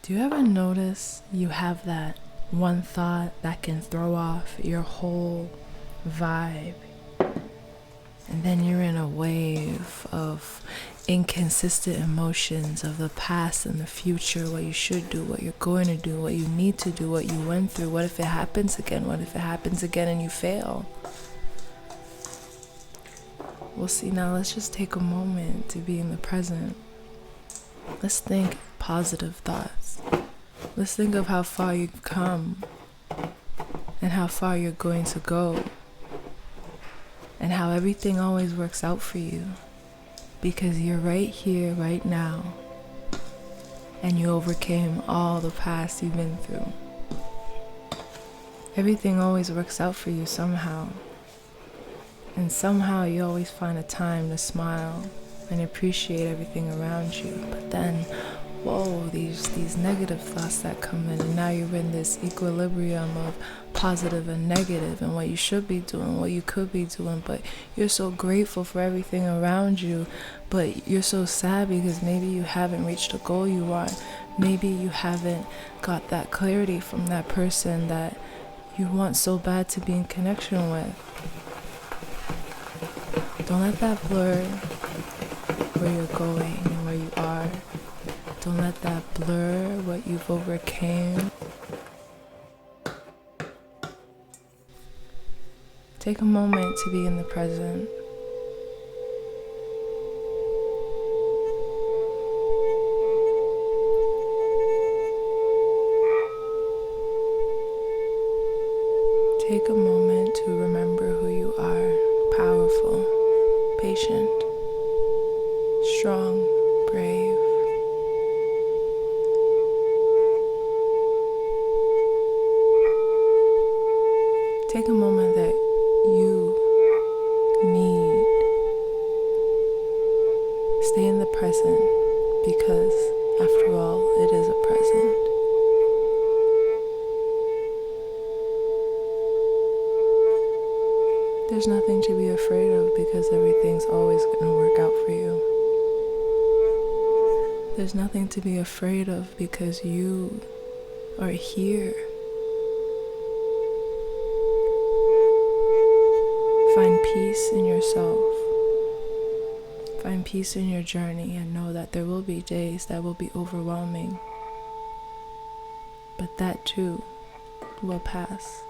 Do you ever notice you have that one thought that can throw off your whole vibe? And then you're in a wave of inconsistent emotions of the past and the future, what you should do, what you're going to do, what you need to do, what you went through. What if it happens again? What if it happens again and you fail? Well, see, now let's just take a moment to be in the present. Let's think positive thoughts. Let's think of how far you've come and how far you're going to go, and how everything always works out for you because you're right here, right now, and you overcame all the past you've been through. Everything always works out for you somehow, and somehow you always find a time to smile and appreciate everything around you. But then, whoa, these negative thoughts that come in, and now you're in this equilibrium of positive and negative, and what you should be doing, what you could be doing, but you're so grateful for everything around you, but you're so sad because maybe you haven't reached the goal you want. Maybe you haven't got that clarity from that person that you want so bad to be in connection with. Don't let that blur where you're going and where you are. Don't let that blur what you've overcame. Take a moment to be in the present. Take a moment to remember who you are: powerful, patient, strong, brave. Take a moment that you need. Stay in the present because, after all, it is a present. There's nothing to be afraid of because everything's always going to work out for you. There's nothing to be afraid of because you are here. Find peace in yourself. Find peace in your journey, and know that there will be days that will be overwhelming. But that too will pass.